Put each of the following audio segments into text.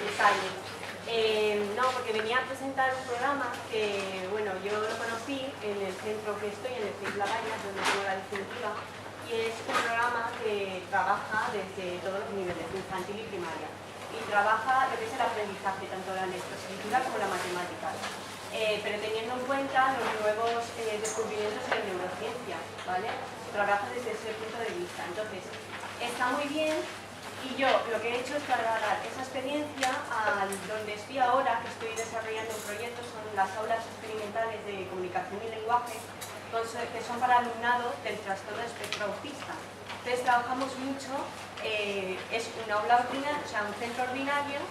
detalle. No, porque venía a presentar un programa que, bueno, yo lo conocí en el centro que estoy, en el CEIP La Valla, donde tengo la definitiva, y es un programa que trabaja desde todos los niveles, infantil y primaria, y trabaja lo que es el aprendizaje, tanto la lectoescritura como la matemática, pero teniendo en cuenta los nuevos descubrimientos en neurociencia, ¿vale? Trabaja desde ese punto de vista. Entonces, está muy bien. Y yo lo que he hecho es trasladar esa experiencia a donde estoy ahora, que estoy desarrollando un proyecto, son las aulas experimentales de comunicación y lenguaje, que son para alumnado del trastorno de espectro autista. Entonces trabajamos mucho, es una aula ordinaria, o sea, un centro ordinario,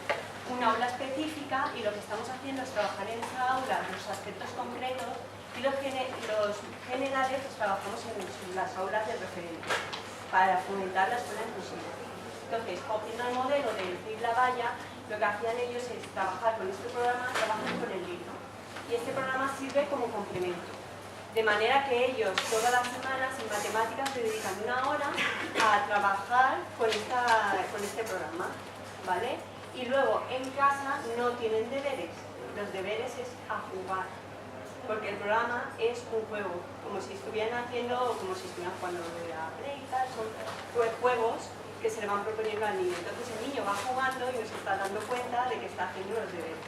una aula específica, y lo que estamos haciendo es trabajar en esa aula los aspectos concretos, y los generales los trabajamos en las aulas de referencia, para fomentar la escuela inclusiva. Entonces, cogiendo el modelo del CEIP La Valla, lo que hacían ellos es trabajar con este programa, trabajar con el libro. Y este programa sirve como complemento. De manera que ellos, todas las semanas en matemáticas, se dedican una hora a trabajar con este programa, ¿vale? Y luego, en casa, no tienen deberes. Los deberes es a jugar. Porque el programa es un juego, como si estuvieran haciendo, como si estuvieran jugando de la Play y tal, son juegos que se le van proponiendo al niño. Entonces el niño va jugando y no se está dando cuenta de que está haciendo los deberes.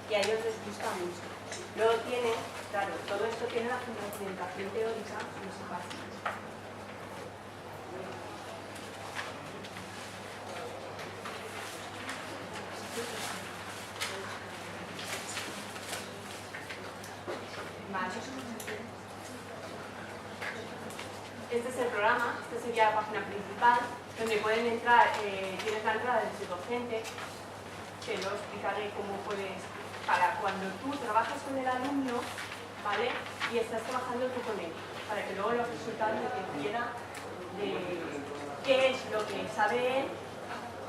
Y a ellos les gusta mucho. Luego tiene, claro, todo esto tiene la fundamentación teórica, no se pasa. Vale. Este es el programa, esta sería la página principal, donde pueden entrar, tienes la entrada desde docente, te lo explicaré cómo puedes, para cuando tú trabajas con el alumno, ¿vale? Y estás trabajando tú con él, para que luego los resultados dependiera de qué es lo que sabe él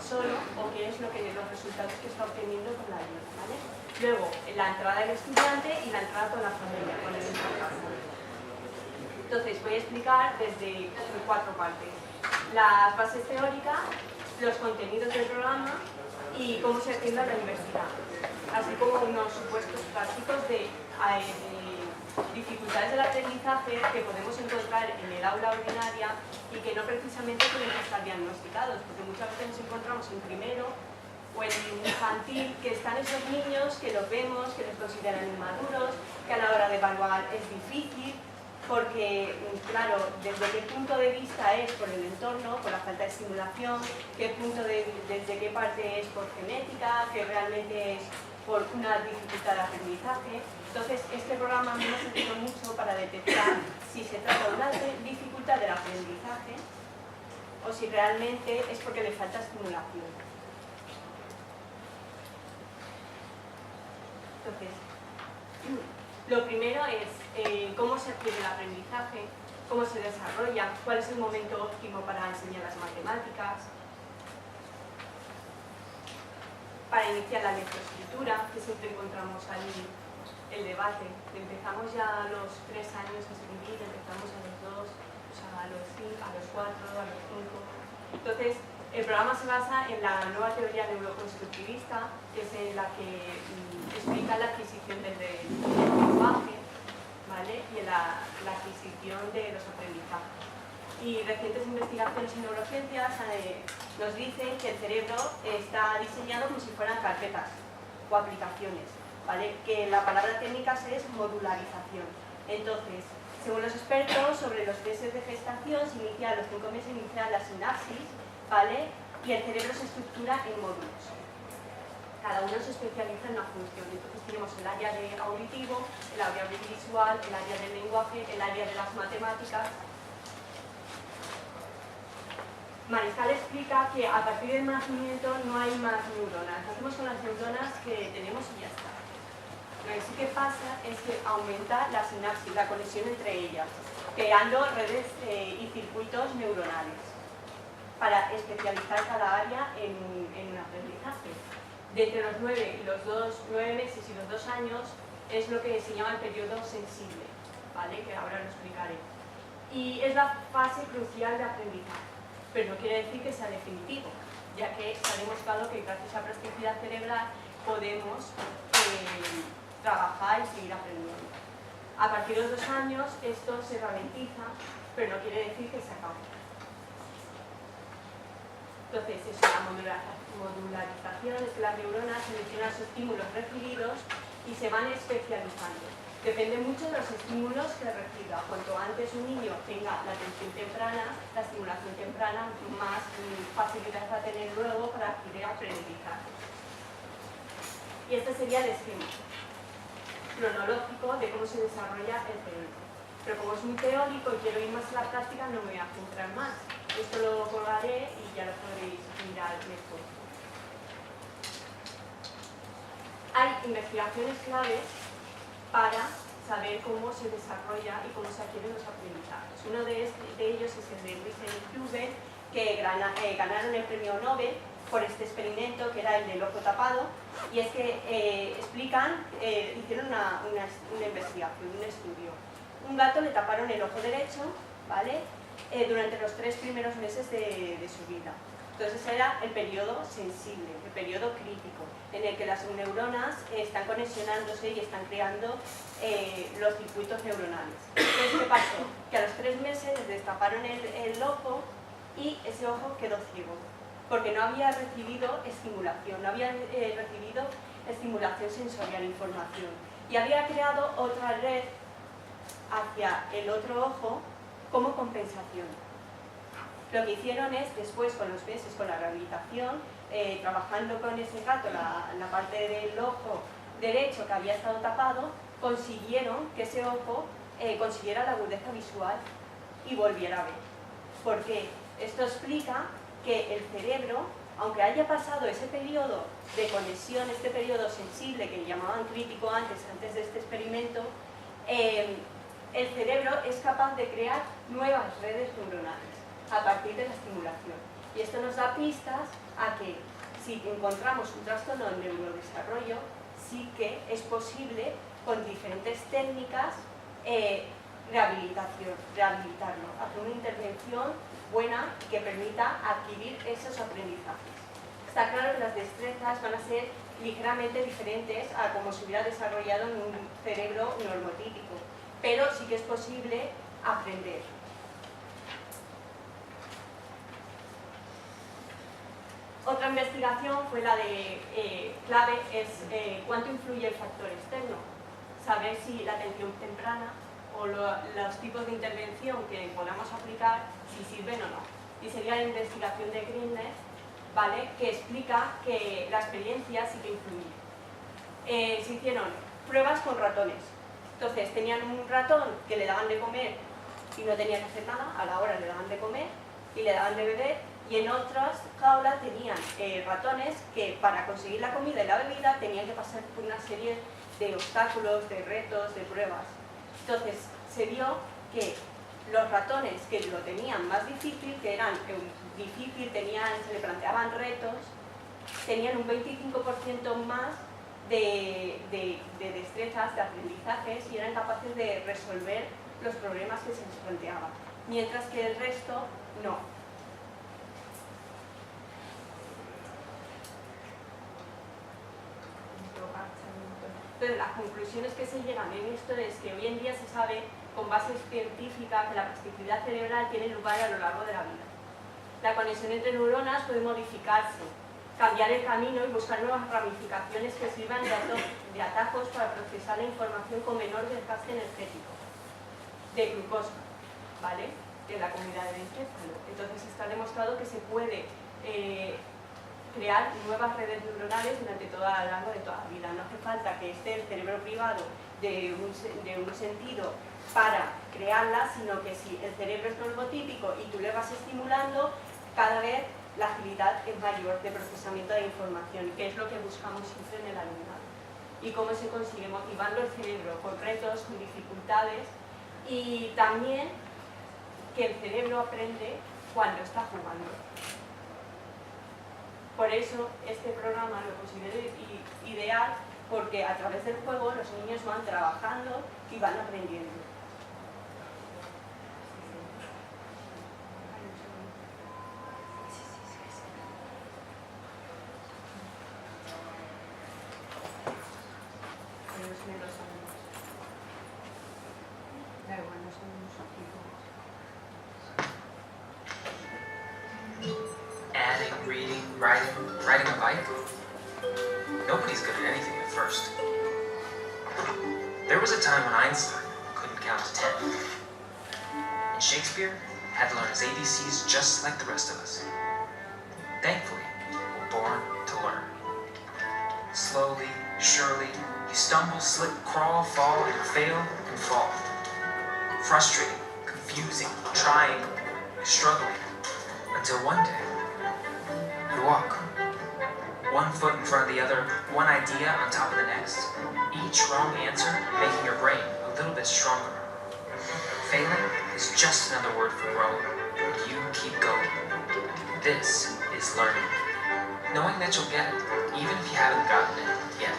solo o qué es los resultados que está obteniendo con la ayuda, ¿vale? Luego, la entrada del estudiante y la entrada con la familia, con el entorno. Entonces, voy a explicar desde 4 partes. Las bases teóricas, los contenidos del programa y cómo se atiende a la universidad. Así como unos supuestos prácticos de dificultades del aprendizaje que podemos encontrar en el aula ordinaria y que no precisamente tienen que estar diagnosticados, porque muchas veces nos encontramos en primero o en infantil que están esos niños que los vemos, que los consideran inmaduros, que a la hora de evaluar es difícil, porque, claro, desde qué punto de vista es por el entorno, por la falta de estimulación, desde qué parte es por genética, que realmente es por una dificultad de aprendizaje. Entonces, este programa me ha servido mucho para detectar si se trata de una dificultad del aprendizaje o si realmente es porque le falta estimulación. Entonces, lo primero es cómo se adquiere el aprendizaje, cómo se desarrolla, cuál es el momento óptimo para enseñar las matemáticas, para iniciar la lectoescritura, que siempre encontramos ahí el debate. Empezamos ya a los 3 años a escribir, empezamos a los 2, o sea, a los 5, a los 4, a los 5. Entonces, el programa se basa en la nueva teoría neuroconstructivista, que es en la que explica la adquisición del lenguaje, ¿vale? Y en la adquisición de los aprendizajes. Y recientes investigaciones en neurociencias nos dicen que el cerebro está diseñado como si fueran carpetas o aplicaciones, ¿vale? Que la palabra técnica es modularización. Entonces, según los expertos, sobre los meses de gestación se inicia, a los 5 meses inicia la sinapsis, ¿vale? Y el cerebro se estructura en módulos. Cada uno se especializa en una función. Entonces tenemos el área de auditivo, el área visual, el área del lenguaje, el área de las matemáticas. Mariscal explica que a partir del nacimiento no hay más neuronas. Hacemos con las neuronas que tenemos y ya está. Lo que sí que pasa es que aumenta la sinapsis, la conexión entre ellas, creando redes y circuitos neuronales para especializar cada área en un aprendizaje. De entre los 9 meses y los 2 años es lo que se llama el periodo sensible, ¿vale? Que ahora lo explicaré. Y es la fase crucial de aprendizaje, pero no quiere decir que sea definitivo. ya que se ha demostrado que gracias a la plasticidad cerebral podemos trabajar y seguir aprendiendo. A partir de 2 años esto se ralentiza, pero no quiere decir que se acabe. Entonces, es la modularización, es que las neuronas seleccionan los estímulos recibidos y se van especializando. Depende mucho de los estímulos que reciba. Cuanto antes un niño tenga la atención temprana, la estimulación temprana, más facilidad va a tener luego para adquirir aprendizaje. Y este sería el esquema cronológico de cómo se desarrolla el cerebro. Pero como es muy teórico y quiero ir más a la práctica, no me voy a centrar más. Esto lo colgaré y ya lo podréis mirar mejor. Hay investigaciones claves para saber cómo se desarrolla y cómo se adquieren los aprendizajes. Uno de ellos es el de Wiesel y Kluge, que ganaron el premio Nobel por este experimento, que era el del ojo tapado, y es que hicieron una investigación, un estudio. Un gato le taparon el ojo derecho, ¿vale? Durante los 3 primeros meses de su vida. Entonces era el periodo sensible, el periodo crítico, en el que las neuronas están conexionándose y están creando los circuitos neuronales. Entonces, ¿qué pasó? Que a los 3 meses les destaparon el ojo y ese ojo quedó ciego, porque no había recibido estimulación, no había recibido estimulación sensorial, información, y había creado otra red hacia el otro ojo como compensación. Lo que hicieron es, después con los meses, con la rehabilitación, trabajando con ese gato, la parte del ojo derecho que había estado tapado, consiguieron que ese ojo consiguiera la agudeza visual y volviera a ver. ¿Por qué? Esto explica que el cerebro, aunque haya pasado ese periodo de conexión, este periodo sensible que llamaban crítico antes de este experimento, el cerebro es capaz de crear nuevas redes neuronales a partir de la estimulación. Y esto nos da pistas a que si encontramos un trastorno en neurodesarrollo, sí que es posible con diferentes técnicas rehabilitarlo, hacer una intervención buena que permita adquirir esos aprendizajes. Está claro que las destrezas van a ser ligeramente diferentes a como se hubiera desarrollado en un cerebro normotípico, pero sí que es posible aprender. Otra investigación fue la de clave, es cuánto influye el factor externo. Saber si la atención temprana o los tipos de intervención que podamos aplicar, si sirven o no. Y sería la investigación de Grinder, ¿vale?, que explica que la experiencia sí que influye. Se hicieron pruebas con ratones. Entonces tenían un ratón que le daban de comer y no tenía que hacer nada, a la hora le daban de comer y le daban de beber, y en otras jaulas tenían ratones que para conseguir la comida y la bebida tenían que pasar por una serie de obstáculos, de retos, de pruebas. Entonces se vio que los ratones que lo tenían más difícil, que eran difícil, se le planteaban retos, tenían un 25% más de destrezas, de aprendizajes, y eran capaces de resolver los problemas que se les planteaban, mientras que el resto no. Entonces, las conclusiones que se llegan en esto es que hoy en día se sabe, con base científica, que la plasticidad cerebral tiene lugar a lo largo de la vida. La conexión entre neuronas puede modificarse, cambiar el camino y buscar nuevas ramificaciones que sirvan de atajos para procesar la información con menor desgaste energético, de glucosa, ¿vale?, de la comunidad del encéfalo. Entonces está demostrado que se puede crear nuevas redes neuronales durante a lo largo de toda la vida. No hace falta que esté el cerebro privado de un sentido para crearla, sino que si el cerebro es normotípico y tú le vas estimulando, cada vez la agilidad es mayor de procesamiento de información, que es lo que buscamos siempre en el alumnado. Y cómo se consigue motivando el cerebro con retos, con dificultades, y también que el cerebro aprende cuando está jugando. Por eso este programa lo considero ideal, porque a través del juego los niños van trabajando y van aprendiendo. Nobody's good at anything at first. There was a time when Einstein couldn't count to 10. And Shakespeare had to learn his ABCs just like the rest of us. Thankfully, we're born to learn. Slowly, surely, you stumble, slip, crawl, fall, and fail and fall. Frustrating, confusing, trying, struggling, until one day, you walk. One foot in front of the other, one idea on top of the next. Each wrong answer making your brain a little bit stronger. Failing is just another word for growing, and you keep going. This is learning. Knowing that you'll get it, even if you haven't gotten it yet.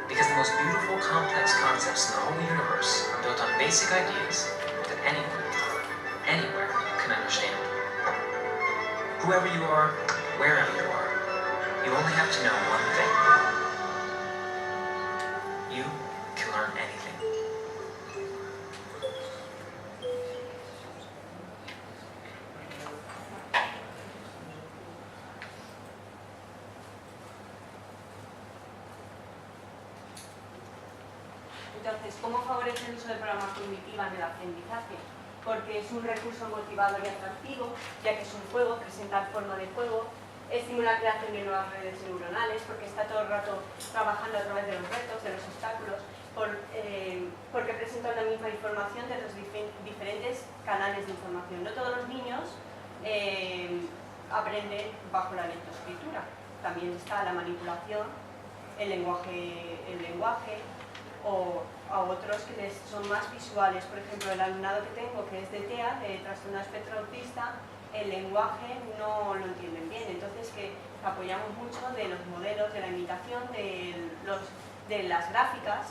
Because the most beautiful, complex concepts in the whole universe are built on basic ideas that anyone, anywhere, can understand. Whoever you are, wherever you are, you only have to know one thing. You can learn anything. Entonces, ¿cómo favorece el uso de programación cognitiva en el aprendizaje? Porque es un recurso motivador y atractivo, ya que es un juego, presenta forma de juego, estimula la creación de nuevas redes neuronales, porque está todo el rato trabajando a través de los retos, de los obstáculos, porque presenta la misma información de los diferentes canales de información. No todos los niños aprenden bajo la lectoescritura. También está la manipulación, el lenguaje o a otros que les son más visuales. Por ejemplo, el alumnado que tengo, que es de TEA, de trastorno de espectro autista, el lenguaje no lo entienden bien, entonces que apoyamos mucho de los modelos, de la imitación, de las gráficas,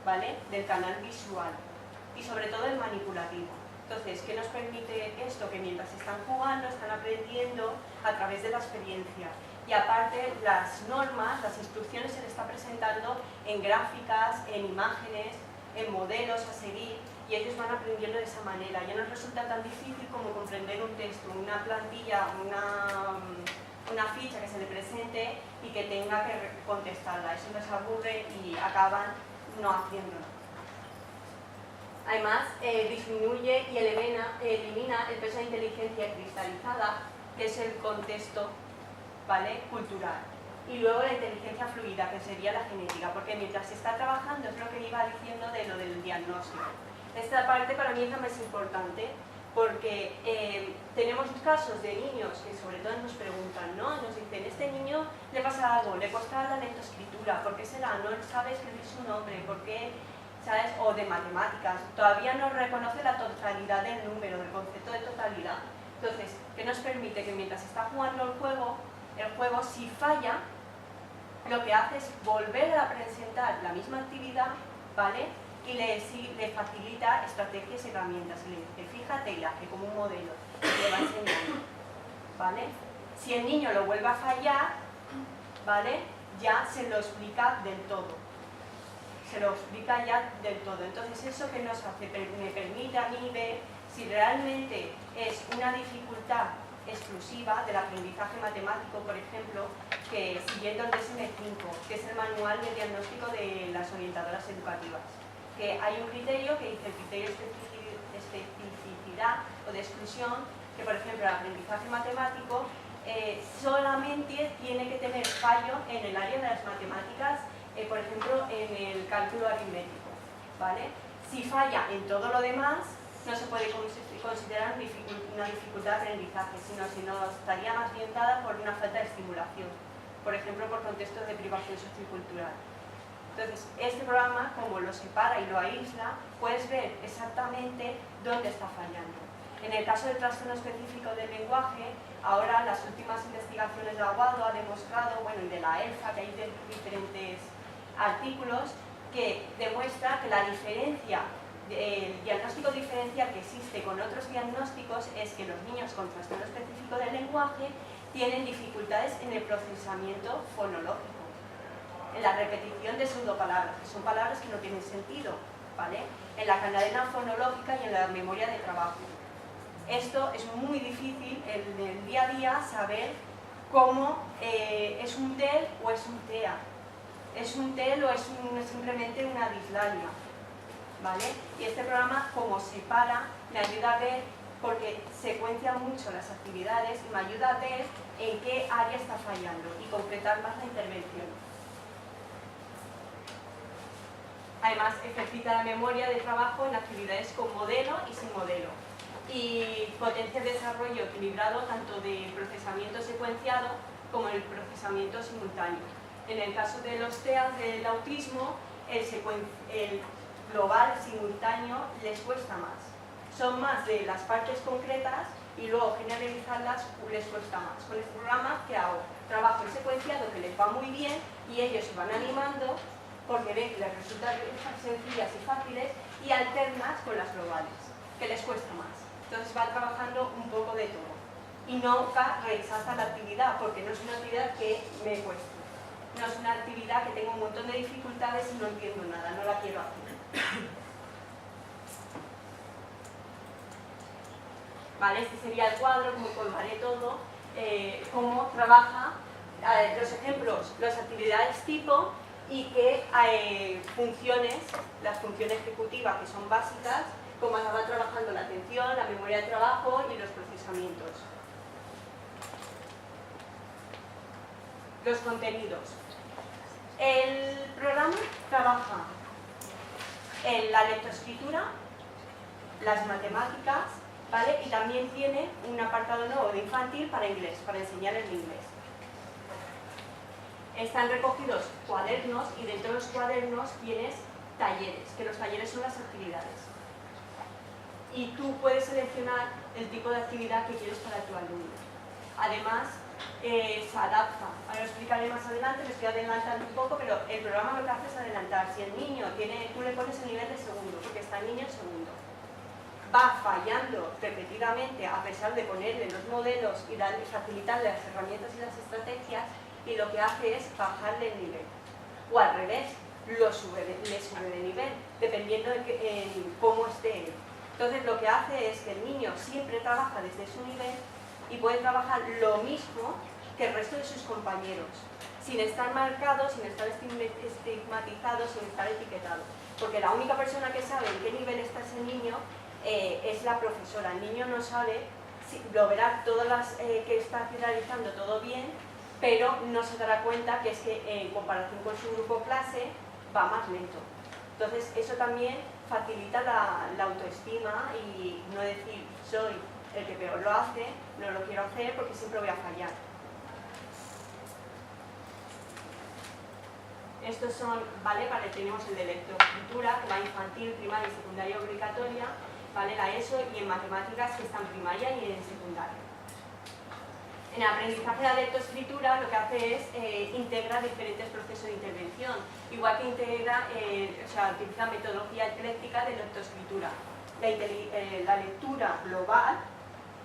¿vale? Del canal visual y sobre todo el manipulativo. Entonces, ¿qué nos permite esto? Que mientras están jugando, están aprendiendo a través de la experiencia. Y aparte, las normas, las instrucciones se les está presentando en gráficas, en imágenes, en modelos a seguir, y ellos van aprendiendo de esa manera. Ya no resulta tan difícil como comprender un texto, una plantilla, una ficha que se le presente y que tenga que contestarla. Eso les aburre y acaban no haciéndolo. Además, disminuye y elimina el peso de inteligencia cristalizada, que es el contexto, ¿vale?, cultural. Y luego la inteligencia fluida, que sería la genética, porque mientras se está trabajando, es lo que iba diciendo de lo del diagnóstico. Esta parte para mí es la más importante, porque tenemos casos de niños que sobre todo nos preguntan, ¿no? Nos dicen, este niño le pasa algo, le cuesta la lectoescritura, ¿por qué será? No sabe escribir su nombre, ¿por qué? ¿Sabes? O de matemáticas, todavía no reconoce la totalidad del número, del concepto de totalidad. Entonces, ¿qué nos permite? Que mientras está jugando el juego, si falla, lo que hace es volver a presentar la misma actividad, ¿vale?, y le facilita estrategias y herramientas. Y le dice, fíjate, y la hace como un modelo, y le va enseñando, ¿vale? Si el niño lo vuelve a fallar, ¿vale?, ya se lo explica del todo. Se lo explica ya del todo. Entonces, ¿eso qué nos hace? Me permite a mí ver si realmente es una dificultad exclusiva del aprendizaje matemático, por ejemplo, que siguiendo el DSM-5, que es el manual de diagnóstico de las orientadoras educativas, que hay un criterio que dice el criterio de especificidad o de exclusión, que por ejemplo el aprendizaje matemático solamente tiene que tener fallo en el área de las matemáticas, por ejemplo en el cálculo aritmético, ¿vale? Si falla en todo lo demás, no se puede considerar una dificultad de aprendizaje, sino estaría más bien dada por una falta de estimulación, por ejemplo por contextos de privación sociocultural. Entonces, este programa, como lo separa y lo aísla, puedes ver exactamente dónde está fallando. En el caso del trastorno específico del lenguaje, ahora las últimas investigaciones de Aguado ha demostrado, bueno, y de la ELFA, que hay diferentes artículos, que demuestra que la diferencia, el diagnóstico diferencial que existe con otros diagnósticos es que los niños con trastorno específico del lenguaje tienen dificultades en el procesamiento fonológico, en la repetición de pseudopalabras, que son palabras que no tienen sentido, ¿vale?, en la cadena fonológica y en la memoria de trabajo. Esto es muy difícil en el día a día saber como es un TEL o es un TEA. Es un TEL o es simplemente una dislalia, ¿vale? Y este programa, como separa, me ayuda a ver, porque secuencia mucho las actividades y me ayuda a ver en qué área está fallando y concretar más la intervención. Además, ejercita la memoria de trabajo en actividades con modelo y sin modelo. Y potencia el desarrollo equilibrado tanto de procesamiento secuenciado como el procesamiento simultáneo. En el caso de los TEA del autismo, el global simultáneo les cuesta más. Son más de las partes concretas y luego generalizarlas les cuesta más. Con este programa, ¿qué hago? Trabajo el secuenciado que les va muy bien y ellos se van animando porque ven que les resultan sencillas y fáciles y alternas con las globales, que les cuesta más. Entonces van trabajando un poco de todo. Y nunca rechaza la actividad, porque no es una actividad que me cueste. No es una actividad que tengo un montón de dificultades y no entiendo nada, no la quiero hacer. Vale, este sería el cuadro, como colgaré todo, cómo trabaja, los ejemplos, las actividades tipo y qué funciones, las funciones ejecutivas que son básicas, cómo va trabajando la atención, la memoria de trabajo y los procesamientos. Los contenidos. El programa trabaja en la lectoescritura, las matemáticas, ¿vale? Y también tiene un apartado nuevo de infantil para inglés, para enseñar el inglés. Están recogidos cuadernos y dentro de los cuadernos tienes talleres, que los talleres son las actividades. Y tú puedes seleccionar el tipo de actividad que quieres para tu alumno. Además, se adapta. Ahora lo explicaré más adelante, me estoy adelantando un poco, pero el programa lo que hace es adelantar. Si el niño tiene, tú le pones el nivel de segundo, porque está el niño en segundo, va fallando repetidamente a pesar de ponerle los modelos y facilitarle las herramientas y las estrategias, y lo que hace es bajarle el nivel. O al revés, le sube de nivel, dependiendo de cómo esté él. Entonces lo que hace es que el niño siempre trabaja desde su nivel y puede trabajar lo mismo que el resto de sus compañeros, sin estar marcado, sin estar estigmatizado, sin estar etiquetado. Porque la única persona que sabe en qué nivel está ese niño es la profesora. El niño no sabe, lo verá todas las que está realizando todo bien, pero no se dará cuenta que es que en comparación con su grupo clase va más lento. Entonces eso también facilita la autoestima y no decir soy el que peor lo hace, no lo quiero hacer porque siempre voy a fallar. Estos son, ¿vale? Vale, tenemos el de lectoescritura, que va infantil, primaria y secundaria obligatoria, ¿vale? La ESO, y en matemáticas que está en primaria y en secundaria. En el aprendizaje de la lectoescritura lo que hace es integrar diferentes procesos de intervención, igual que integra, utiliza metodología ecléctica de lectoescritura, la lectura global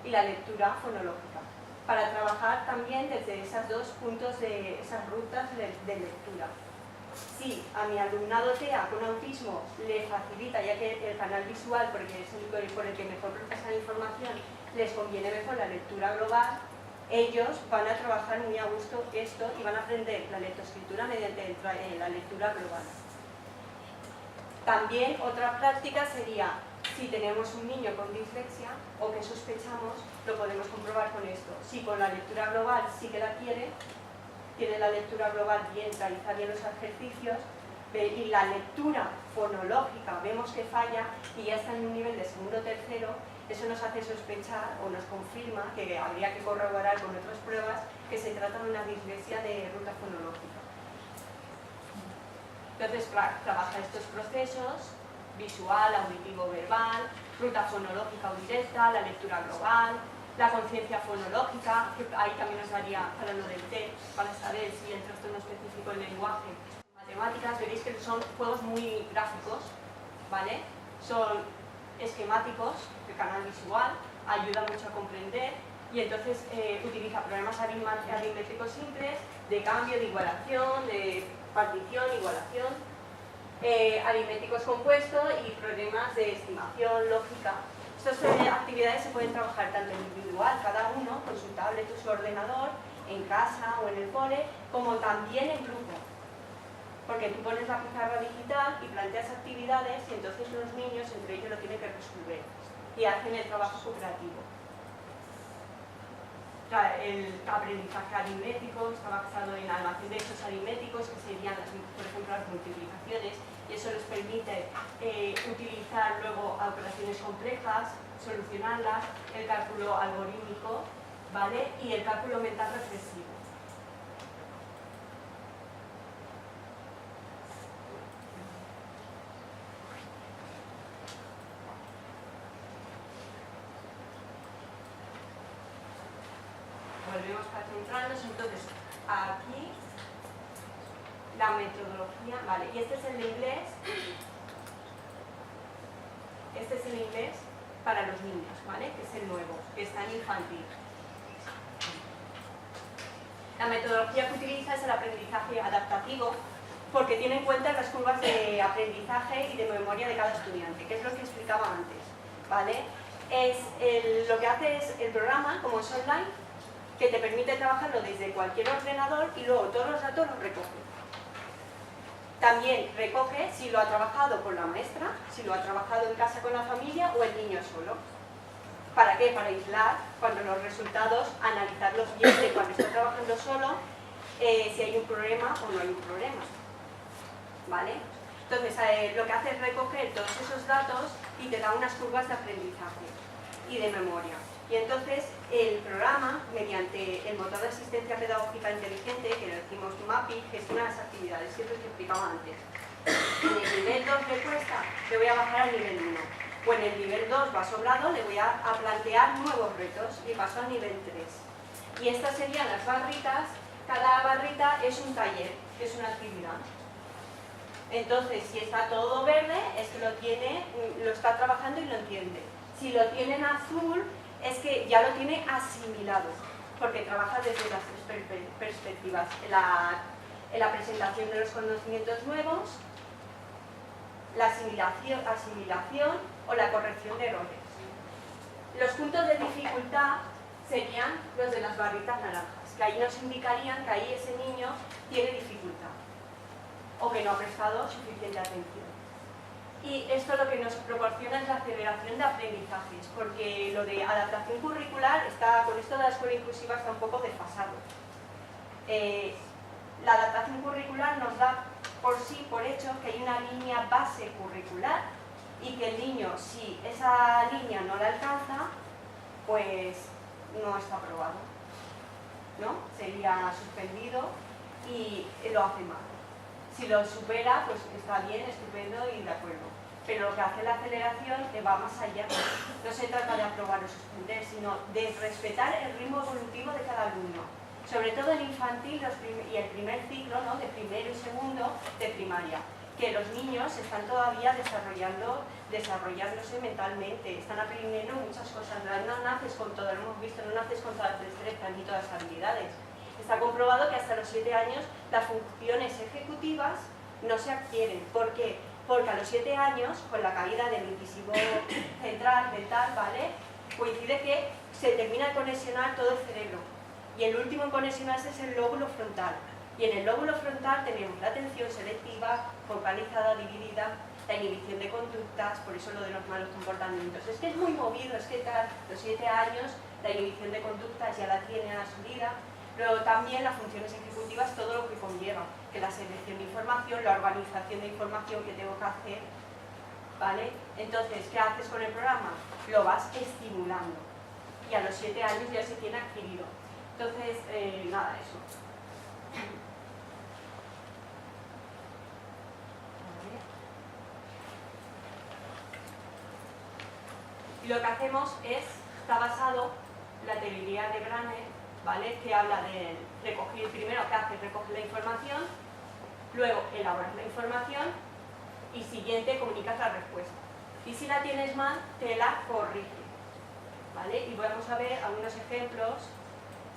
y la lectura fonológica, para trabajar también desde esos dos puntos de esas rutas de lectura. Si a mi alumnado TEA con autismo le facilita, ya que el canal visual, porque es el por el que mejor procesan información, les conviene mejor la lectura global, ellos van a trabajar muy a gusto esto y van a aprender la lectoescritura mediante la lectura global. También otra práctica sería, si tenemos un niño con dislexia o que sospechamos, lo podemos comprobar con esto. Si con la lectura global sí que la tiene la lectura global bien, realiza bien los ejercicios, y la lectura fonológica vemos que falla y ya está en un nivel de segundo o tercero, eso nos hace sospechar o nos confirma que habría que corroborar con otras pruebas que se trata de una dislexia de ruta fonológica. Entonces, trabaja estos procesos: visual, auditivo, verbal, ruta fonológica o directa, la lectura global, la conciencia fonológica, que ahí también nos daría para lo del TEA, para saber si el trastorno específico del lenguaje. Matemáticas, veréis que son juegos muy gráficos, ¿vale? Son esquemáticos, de canal visual, ayuda mucho a comprender, y entonces utiliza problemas aritméticos simples, de cambio, de igualación, de partición, igualación, aritméticos compuestos y problemas de estimación, lógica. Estas actividades se pueden trabajar tanto individual, cada uno, con su tablet o su ordenador, en casa o en el cole, como también en grupo. Porque tú pones la pizarra digital y planteas actividades y entonces los niños entre ellos lo tienen que resolver y hacen el trabajo cooperativo. El aprendizaje aritmético está basado en almacén de hechos aritméticos, que serían, por ejemplo, las multiplicaciones, y eso les permite utilizar luego operaciones complejas, solucionarlas, el cálculo algorítmico, ¿vale? Y el cálculo mental reflexivo. Volvemos para centrarnos, entonces aquí la metodología, vale, y este es el de inglés, este es el inglés para los niños, ¿vale? Que es el nuevo, que está en infantil. La metodología que utiliza es el aprendizaje adaptativo, porque tiene en cuenta las curvas de aprendizaje y de memoria de cada estudiante, que es lo que explicaba antes, ¿vale? Lo que hace es el programa, como es online, que te permite trabajarlo desde cualquier ordenador y luego todos los datos los recoge. También recoge si lo ha trabajado con la maestra, si lo ha trabajado en casa con la familia o el niño solo. ¿Para qué? Para aislar cuando los resultados, analizarlos bien de cuando está trabajando solo, si hay un problema o no hay un problema. ¿Vale? Entonces, lo que hace es recoger todos esos datos y te da unas curvas de aprendizaje y de memoria. Y entonces el programa, mediante el motor de asistencia pedagógica inteligente, que le decimos MAPI, gestiona las actividades, que es lo que explicaba antes. En el nivel 2 le cuesta, le voy a bajar al nivel 1. O en el nivel 2 va sobrado, le voy a plantear nuevos retos y paso al nivel 3. Y estas serían las barritas, cada barrita es un taller, es una actividad. Entonces, si está todo verde, es que lo está trabajando y lo entiende. Si lo tiene en azul, es que ya lo tiene asimilado, porque trabaja desde las tres perspectivas, en la presentación de los conocimientos nuevos, la asimilación o la corrección de errores. Los puntos de dificultad serían los de las barritas naranjas, que ahí nos indicarían que ahí ese niño tiene dificultad o que no ha prestado suficiente atención. Y esto lo que nos proporciona es la aceleración de aprendizajes, porque lo de adaptación curricular con esto de la escuela inclusiva está un poco desfasado. La adaptación curricular nos da por hecho que hay una línea base curricular y que el niño, si esa línea no la alcanza, pues no está aprobado, ¿no? Sería suspendido y lo hace mal. Si lo supera, pues está bien, estupendo y de acuerdo. Pero lo que hace la aceleración va más allá. No se trata de aprobar o suspender, sino de respetar el ritmo evolutivo de cada alumno. Sobre todo en infantil y el primer ciclo, ¿no? De primero y segundo de primaria. Que los niños están todavía desarrollándose mentalmente, están aprendiendo muchas cosas. No naces con todo, lo hemos visto, no naces con todas las destrezas ni todas las habilidades. Está comprobado que hasta los 7 años las funciones ejecutivas no se adquieren. ¿Por qué? Porque a los 7 años, con la caída del incisivo central, dental, ¿vale? Coincide que se termina de conexionar todo el cerebro. Y el último en conexionarse es el lóbulo frontal. Y en el lóbulo frontal tenemos la atención selectiva, focalizada, dividida, la inhibición de conductas, por eso lo de los malos comportamientos. Es que es muy movido, es que a los 7 años la inhibición de conductas ya la tiene a su vida. Luego también las funciones ejecutivas, todo lo que conlleva, que la selección de información, la organización de información que tengo que hacer, ¿vale? Entonces, ¿qué haces con el programa? Lo vas estimulando y a los 7 años ya se tiene adquirido. Entonces, nada, eso. Y lo que hacemos está basado en la teoría de Branner, ¿vale? Que habla de recoger, primero que hace recoger la información, luego elaboras la información y siguiente comunicas la respuesta. Y si la tienes mal, te la corrige, ¿vale? Y vamos a ver algunos ejemplos.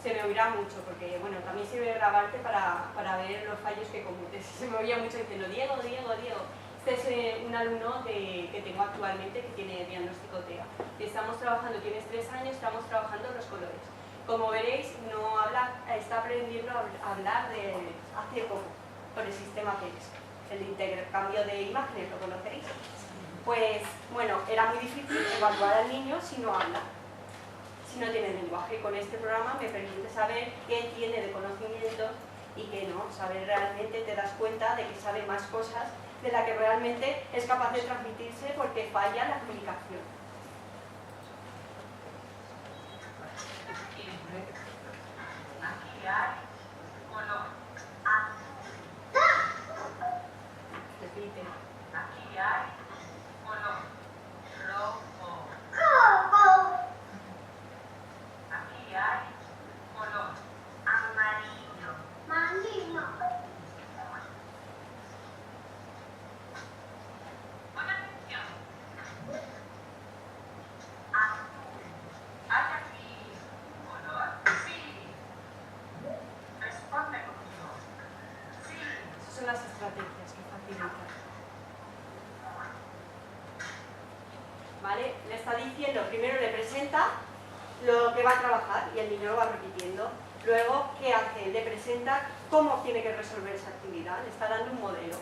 Se me oirá mucho porque, bueno, también sirve grabarte para ver los fallos que cometes. Se me oía mucho diciendo, Diego. Este es un alumno que tengo actualmente que tiene diagnóstico TEA. Estamos trabajando, tienes 3 años, estamos trabajando los colores. Como veréis, no habla, está aprendiendo a hablar hace poco, por el sistema PEX, el intercambio de imágenes, ¿lo conocéis? Pues, bueno, era muy difícil evaluar al niño si no habla, si no tiene lenguaje. Con este programa me permite saber qué tiene de conocimiento y qué no. Saber realmente, te das cuenta de que sabe más cosas de la que realmente es capaz de transmitirse porque falla la comunicación. Aquí hay color. Repite. Aquí hay color rojo. Aquí hay color amarillo. Pon atención. Azul. ¿Hay aquí color? Sí. Responde conmigo. Sí. Esas son las estrategias que facilitan. ¿Vale? Le está diciendo, primero le presenta lo que va a trabajar y el niño lo va repitiendo. Luego, ¿qué hace? Le presenta cómo tiene que resolver esa actividad. Le está dando un modelo.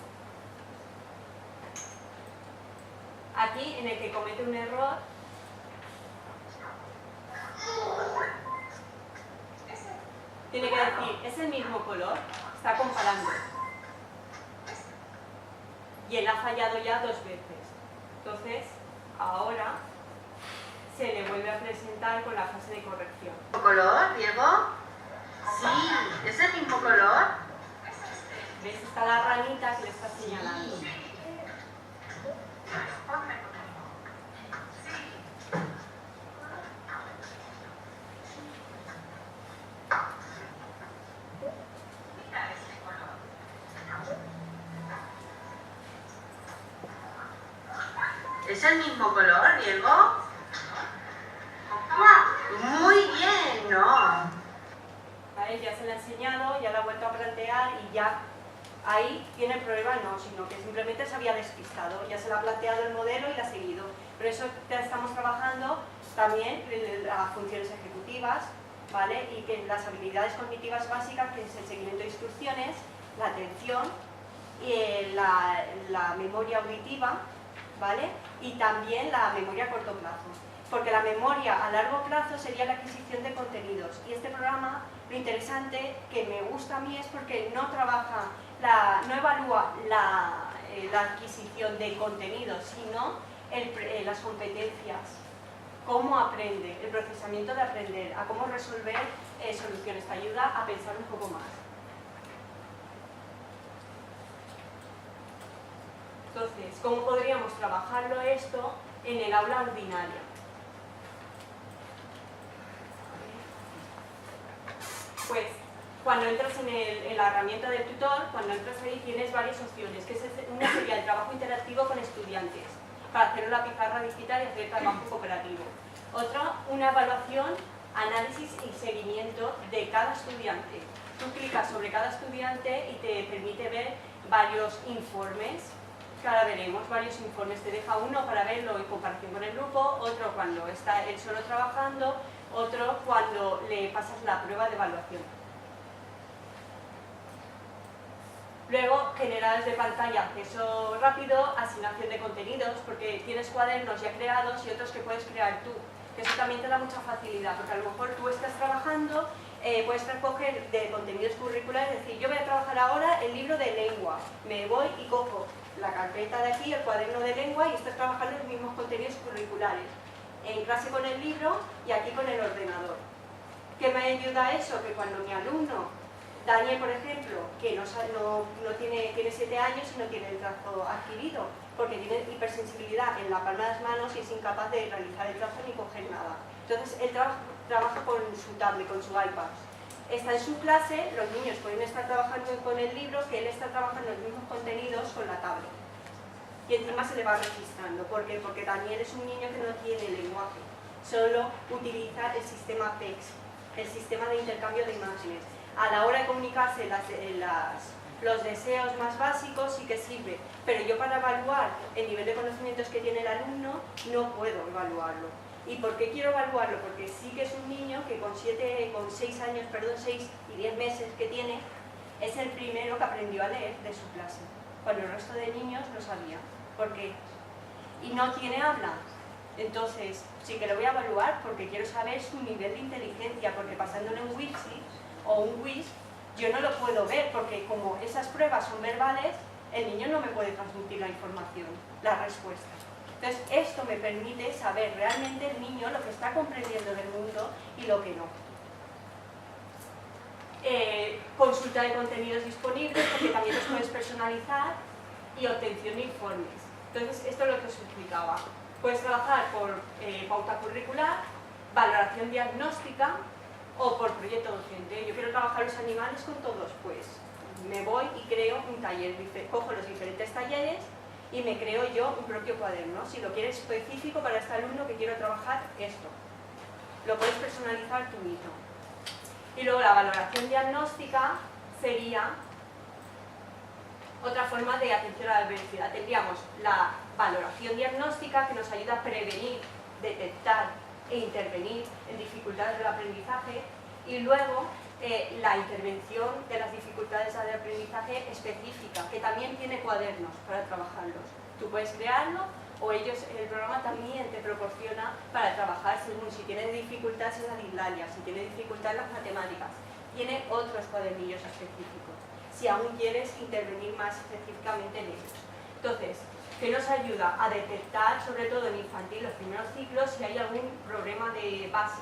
Aquí, en el que comete un error, tiene que decir, ¿es el mismo color? Está comparando. Y él ha fallado ya 2 veces. Entonces, ahora se le vuelve a presentar con la fase de corrección. ¿Color, Diego? Sí, ¿es el mismo color? ¿Ves? Está la ranita que le está señalando. Responde conmigo. Sí. Mira este color. ¿Es el mismo color, Diego? Muy bien, ¿no? ¿Vale? Ya se le ha enseñado, ya lo ha vuelto a plantear y ya ahí tiene el problema no, sino que simplemente se había despistado. Ya se le ha planteado el modelo y lo ha seguido. Por eso estamos trabajando también las funciones ejecutivas, ¿vale? Y que las habilidades cognitivas básicas, que es el seguimiento de instrucciones, la atención, y la memoria auditiva, ¿vale? Y también la memoria a corto plazo. Porque la memoria a largo plazo sería la adquisición de contenidos. Y este programa, lo interesante que me gusta a mí es porque no trabaja, no evalúa la adquisición de contenidos, sino las competencias, cómo aprende, el procesamiento de aprender, a cómo resolver soluciones. Te ayuda a pensar un poco más. Entonces, ¿cómo podríamos trabajarlo esto en el aula ordinaria? Pues cuando entras en la herramienta del tutor, cuando entras ahí tienes varias opciones, que una sería el trabajo interactivo con estudiantes, para hacer una pizarra digital y hacer trabajo cooperativo. Otra, una evaluación, análisis y seguimiento de cada estudiante. Tú clicas sobre cada estudiante y te permite ver varios informes, que ahora veremos, varios informes. Te deja uno para verlo en comparación con el grupo, otro cuando está él solo trabajando, otro cuando le pasas la prueba de evaluación. Luego, generadores de pantalla, acceso rápido, asignación de contenidos, porque tienes cuadernos ya creados y otros que puedes crear tú. Que eso también te da mucha facilidad, porque a lo mejor tú estás trabajando, puedes recoger de contenidos curriculares, es decir, yo voy a trabajar ahora el libro de lengua, me voy y cojo la carpeta de aquí, el cuaderno de lengua y estás trabajando los mismos contenidos curriculares. En clase con el libro y aquí con el ordenador. ¿Qué me ayuda eso? Que cuando mi alumno, Daniel por ejemplo, que tiene 7 años y no tiene el trazo adquirido, porque tiene hipersensibilidad en la palma de las manos y es incapaz de realizar el trazo ni coger nada. Entonces él trabaja con su tablet, con su iPad. Está en su clase, los niños pueden estar trabajando con el libro, que él está trabajando los mismos contenidos con la tablet. Y encima se le va registrando. ¿Por qué? Porque Daniel es un niño que no tiene lenguaje, solo utiliza el sistema PEX, el sistema de intercambio de imágenes. A la hora de comunicarse los deseos más básicos sí que sirve, pero yo para evaluar el nivel de conocimientos que tiene el alumno no puedo evaluarlo. ¿Y por qué quiero evaluarlo? Porque sí que es un niño que con 6 años, 6 y 10 meses que tiene, es el primero que aprendió a leer de su clase, cuando el resto de niños no sabían. ¿Por qué? Y no tiene habla. Entonces, sí que lo voy a evaluar porque quiero saber su nivel de inteligencia, porque pasándole un Wixi o un WIS, yo no lo puedo ver, porque como esas pruebas son verbales, el niño no me puede transmitir la información, la respuesta. Entonces, esto me permite saber realmente el niño lo que está comprendiendo del mundo y lo que no. Consulta de contenidos disponibles, porque también los puedes personalizar, y obtención de informes. Entonces, esto es lo que os explicaba. Puedes trabajar por pauta curricular, valoración diagnóstica o por proyecto docente. Yo quiero trabajar los animales con todos, pues me voy y creo un taller, cojo los diferentes talleres y me creo yo un propio cuaderno. Si lo quieres específico para este alumno que quiero trabajar esto, lo puedes personalizar tú mismo. Y luego la valoración diagnóstica sería otra forma de atención a la adversidad. Tendríamos la valoración diagnóstica que nos ayuda a prevenir, detectar e intervenir en dificultades del aprendizaje, y luego la intervención de las dificultades del aprendizaje específica, que también tiene cuadernos para trabajarlos. Tú puedes crearlo o el programa también te proporciona para trabajar según si tienes dificultades en la dislalia, si tienes dificultades en las matemáticas. Tiene otros cuadernillos específicos, si aún quieres intervenir más específicamente en ellos. Entonces, que nos ayuda a detectar, sobre todo en infantil, los primeros ciclos, si hay algún problema de base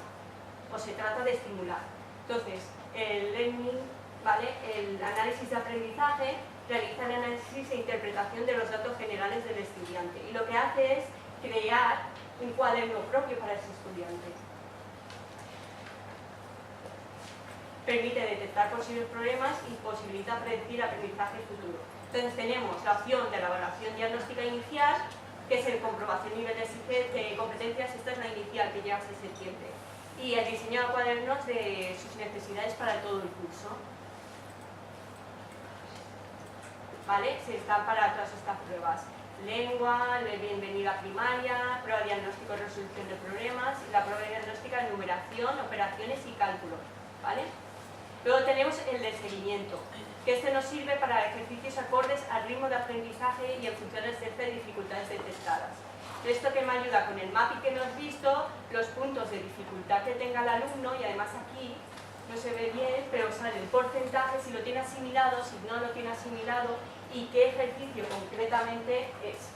o se trata de estimular. Entonces, el learning, ¿vale? El análisis de aprendizaje realiza el análisis e interpretación de los datos generales del estudiante, y lo que hace es crear un cuaderno propio para ese estudiante. Permite detectar posibles problemas y posibilita predecir aprendizaje futuro. Entonces tenemos la opción de la evaluación diagnóstica inicial, que es el comprobación de nivel de competencias. Esta es la inicial, que llega a septiembre. Y el diseño de cuadernos de sus necesidades para todo el curso. ¿Vale? Se están para todas estas pruebas. Lengua, bienvenida primaria, prueba diagnóstico y resolución de problemas, y la prueba diagnóstica de numeración, operaciones y cálculos. ¿Vale? Luego tenemos el de seguimiento, que este nos sirve para ejercicios acordes al ritmo de aprendizaje y en función del set de dificultades detectadas. Esto que me ayuda con el mapping que hemos visto, los puntos de dificultad que tenga el alumno, y además aquí no se ve bien, pero sale el porcentaje, si lo tiene asimilado, si no lo tiene asimilado, y qué ejercicio concretamente es.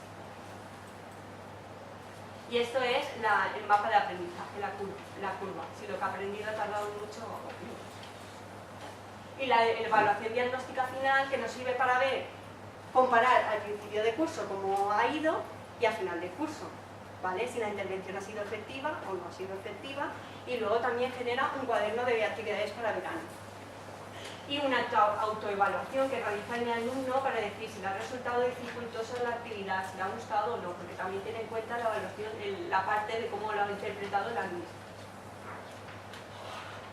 Y esto es el mapa de aprendizaje, la curva, si lo que ha aprendido ha tardado mucho o no. Y la evaluación diagnóstica final, que nos sirve para comparar al principio de curso cómo ha ido y al final del curso, ¿vale? Si la intervención ha sido efectiva o no ha sido efectiva, y luego también genera un cuaderno de actividades para verano. Y una autoevaluación que realiza el alumno para decir si le ha resultado dificultosa la actividad, si le ha gustado o no, porque también tiene en cuenta la evaluación, la parte de cómo lo ha interpretado el alumno.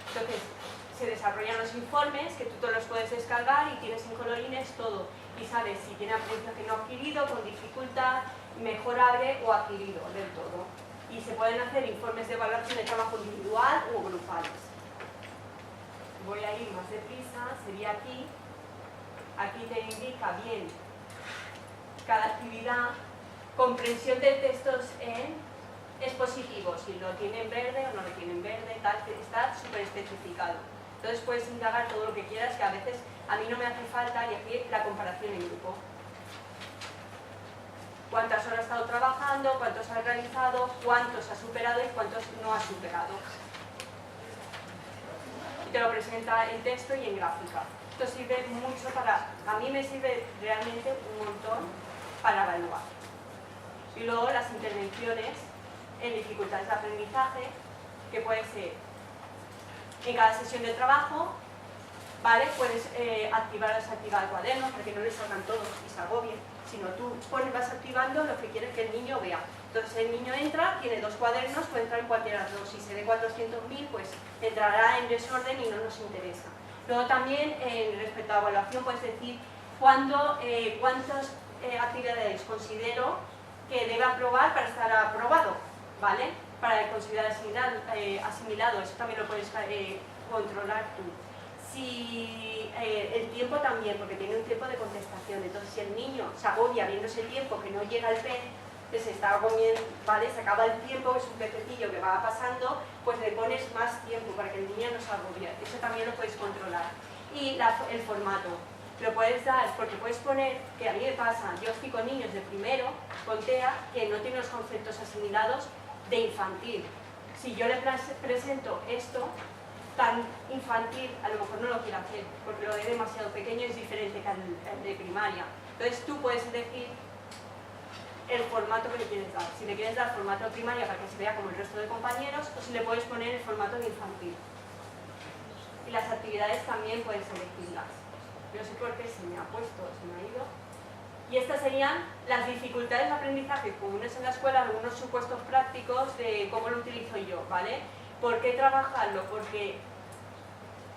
Entonces, se desarrollan los informes, que tú te los puedes descargar y tienes en colorines todo, y sabes si tiene aprendizaje no adquirido, con dificultad, mejorable o adquirido del todo. Y se pueden hacer informes de evaluación de trabajo individual o grupales. Voy a ir más deprisa, sería aquí. Aquí te indica bien cada actividad. Comprensión de textos en expositivo, si lo tienen verde o no lo tienen verde, tal, está súper especificado. Entonces puedes indagar todo lo que quieras, que a veces a mí no me hace falta, y aquí la comparación en grupo. Cuántas horas ha estado trabajando, cuántos ha realizado, cuántos ha superado y cuántos no ha superado. Y te lo presenta en texto y en gráfica. Esto sirve mucho a mí me sirve realmente un montón para evaluar. Y luego las intervenciones en dificultades de aprendizaje, que puede ser en cada sesión de trabajo, ¿vale? Puedes desactivar el cuaderno para que no le salgan todos y se agobien, sino tú vas activando lo que quieres que el niño vea. Entonces el niño entra, tiene 2 cuadernos, puede entrar en cualquiera de los dos. Si se ve 400.000, pues entrará en desorden y no nos interesa. Luego también, respecto a la evaluación, puedes decir cuántas actividades considero que debe aprobar para estar aprobado, ¿vale? para considerar asimilado, eso también lo puedes controlar tú. Si el tiempo también, porque tiene un tiempo de contestación, entonces si el niño se agobia viéndose el tiempo que no llega al pez, que se está comiendo, ¿vale? Se acaba el tiempo, es un pececillo que va pasando, pues le pones más tiempo para que el niño no se agobie. Eso también lo puedes controlar. Y el formato, lo puedes dar, porque puedes poner, que a mí me pasa, yo estoy con niños de primero, con TEA, que no tienen los conceptos asimilados de infantil. Si yo le presento esto tan infantil, a lo mejor no lo quiero hacer, porque lo de demasiado pequeño es diferente que el de primaria. Entonces tú puedes elegir el formato que le quieres dar. Si le quieres dar formato de primaria para que se vea como el resto de compañeros, o si le puedes poner el formato de infantil. Y las actividades también puedes elegirlas. No sé por qué se me ha puesto, se me ha ido. Y estas serían las dificultades de aprendizaje comunes en la escuela, algunos supuestos prácticos de cómo lo utilizo yo, ¿vale? ¿Por qué trabajarlo? Porque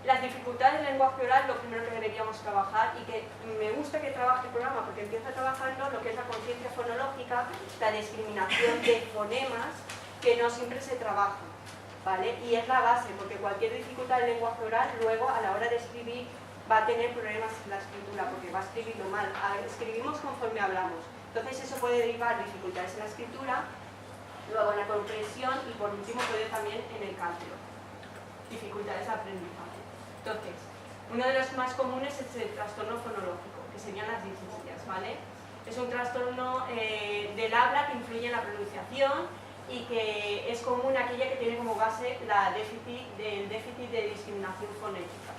las dificultades del lenguaje oral, lo primero que deberíamos trabajar, y que me gusta que trabaje el programa porque empieza trabajando lo que es la conciencia fonológica, la discriminación de fonemas, que no siempre se trabaja, ¿vale? Y es la base, porque cualquier dificultad del lenguaje oral, luego a la hora de escribir, va a tener problemas en la escritura, porque va a escribirlo mal. Escribimos conforme hablamos. Entonces eso puede derivar dificultades en la escritura, luego en la comprensión y por último puede también en el cálculo. Dificultades de aprendizaje. Entonces, uno de los más comunes es el trastorno fonológico, que serían las dislexías, ¿vale? Es un trastorno del habla que influye en la pronunciación y que es común aquella que tiene como base el déficit de discriminación fonética.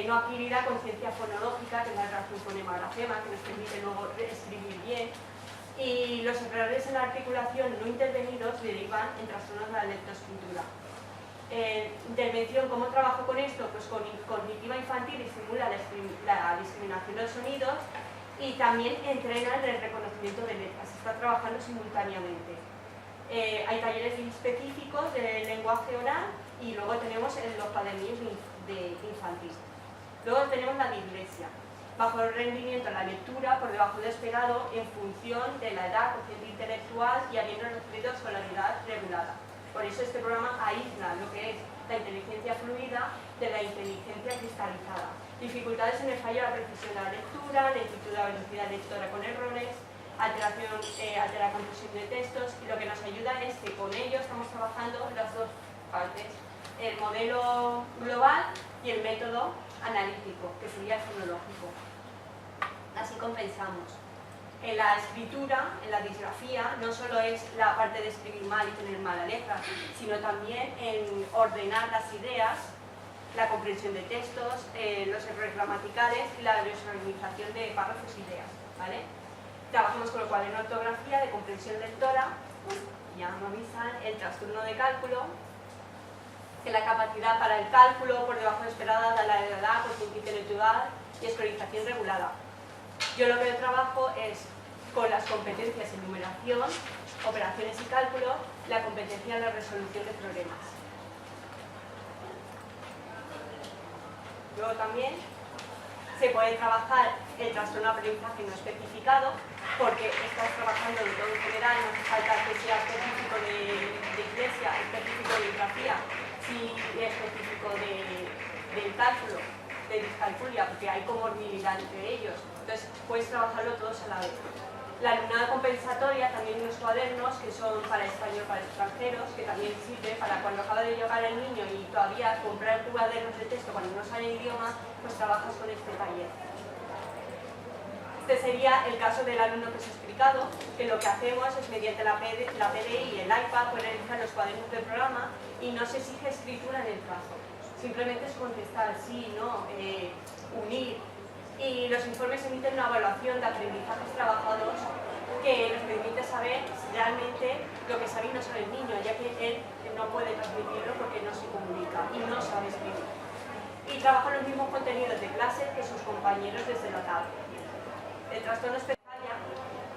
No adquirirá conciencia fonológica, que es la relación fonema-grafema, que nos permite luego escribir bien. Y los errores en la articulación no intervenidos derivan en trastornos de la lectoescritura. Intervención, ¿cómo trabajo con esto? Pues con cognitiva infantil estimula la discriminación de los sonidos y también entrena el reconocimiento de letras. Se está trabajando simultáneamente. Hay talleres específicos de lenguaje oral y luego tenemos los cuadernillos de infantil. Luego tenemos la dislexia. Bajo el rendimiento en la lectura, por debajo del esperado, en función de la edad, cociente intelectual y habiendo recibido escolaridad regulada. Por eso este programa aísla lo que es la inteligencia fluida de la inteligencia cristalizada. Dificultades en el fallo de la precisión de la lectura, lentitud de la velocidad lectora con errores, altera la comprensión de textos, y lo que nos ayuda es que con ello estamos trabajando las dos partes, el modelo global y el método analítico, que sería el fonológico. Así compensamos. En la escritura, en la disgrafía, no solo es la parte de escribir mal y tener mala letra, sino también en ordenar las ideas, la comprensión de textos, los errores gramaticales y la desorganización de párrafos e ideas, ¿vale? Trabajamos con el cuaderno de ortografía, de comprensión lectora, ya me avisan, el trastorno de cálculo, que la capacidad para el cálculo por debajo de esperada de la edad, cociente intelectual y escolarización regulada. Yo lo que trabajo es con las competencias en numeración, operaciones y cálculo, la competencia en la resolución de problemas. Luego también se puede trabajar el trastorno de aprendizaje no especificado, porque estás trabajando de todo en general, no hace falta que sea específico de dislexia, específico de disgrafía, si es específico del cálculo, de discalculia, porque hay comorbilidad entre ellos. Entonces puedes trabajarlo todos a la vez. La alumnada compensatoria, también unos cuadernos que son para español, para extranjeros, que también sirve para cuando acaba de llegar el niño y todavía comprar cuadernos de texto cuando no sabe el idioma, pues trabajas con este taller. Este sería el caso del alumno que os he explicado, que lo que hacemos es mediante la PDI y el iPad pues realizar los cuadernos del programa y no se exige escritura en el caso. Simplemente es contestar sí, no, unir. Y los informes emiten una evaluación de aprendizajes trabajados que nos permite saber realmente lo que sabe y no sabe el niño, ya que él no puede transmitirlo porque no se comunica y no sabe escribir. Y trabaja los mismos contenidos de clase que sus compañeros desde la tablet. El trastorno especial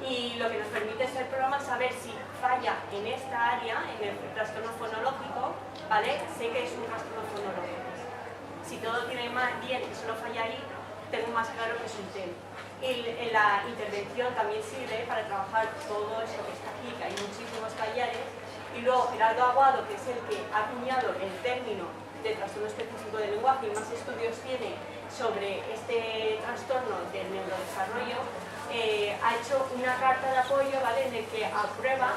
y lo que nos permite es el programa saber si falla en esta área, en el trastorno fonológico, ¿vale? Sé que es un trastorno fonológico. Si todo tiene bien y solo falla ahí, tengo más claro que es un TEM. Y la intervención también sirve para trabajar todo esto que está aquí, que hay muchísimos talleres, Y luego Gerardo Aguado, que es el que ha acuñado el término de trastorno específico del lenguaje y más estudios tiene sobre este trastorno del neurodesarrollo, ha hecho una carta de apoyo, ¿vale?, en el que aprueba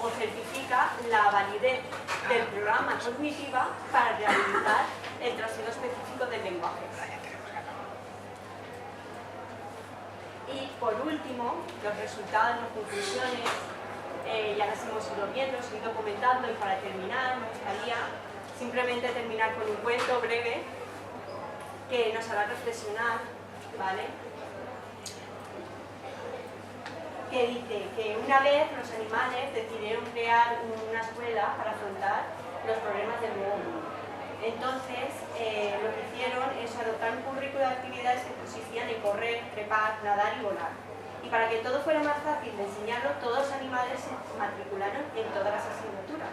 o certifica la validez del programa Cognitiva para rehabilitar el trastorno específico del lenguaje. Y por último, los resultados, las conclusiones, ya las hemos ido viendo, os he ido comentando, y para terminar me gustaría simplemente terminar con un cuento breve que nos hará reflexionar, ¿vale? Que dice que una vez los animales decidieron crear una escuela para afrontar los problemas del nuevo mundo. Entonces, lo que hicieron es adoptar un currículo de actividades que consistían en correr, trepar, nadar y volar. Y para que todo fuera más fácil de enseñarlo, todos los animales se matricularon en todas las asignaturas.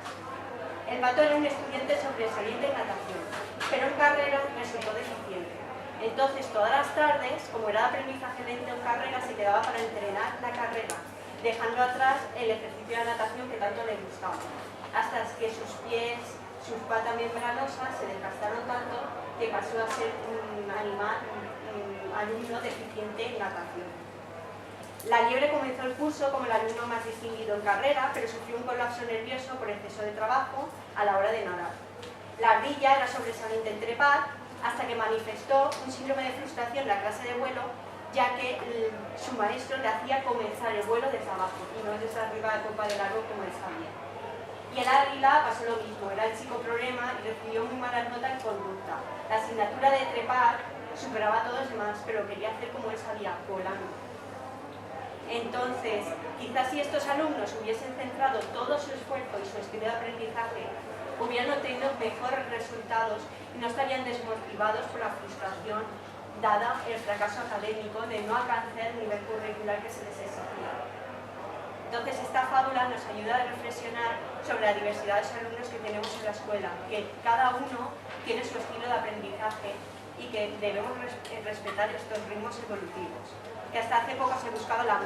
El pato era un estudiante sobresaliente en natación, pero en carrera resultó deficiente. Entonces, todas las tardes, como era de aprendizaje lento en carrera, se quedaba para entrenar la carrera, dejando atrás el ejercicio de natación que tanto le gustaba, hasta que sus pies, sus patas membranosas se desgastaron tanto que pasó a ser un alumno deficiente en natación. La liebre comenzó el curso como el alumno más distinguido en carrera, pero sufrió un colapso nervioso por exceso de trabajo a la hora de nadar. La ardilla era sobresaliente en trepar, hasta que manifestó un síndrome de frustración en la clase de vuelo, ya que su maestro le hacía comenzar el vuelo desde abajo y no desde arriba de copa del árbol como él sabía. Y el águila pasó lo mismo, era el chico problema y recibió muy malas notas en conducta. La asignatura de trepar superaba a todos los demás, pero quería hacer como él sabía, volando. Entonces, quizás si estos alumnos hubiesen centrado todo su esfuerzo y su estilo de aprendizaje, hubieran obtenido mejores resultados y no estarían desmotivados por la frustración dada el fracaso académico de no alcanzar el nivel curricular que se les exigía. Entonces, esta fábula nos ayuda a reflexionar sobre la diversidad de los alumnos que tenemos en la escuela, que cada uno tiene su estilo de aprendizaje y que debemos respetar estos ritmos evolutivos, que hasta hace poco se buscaba la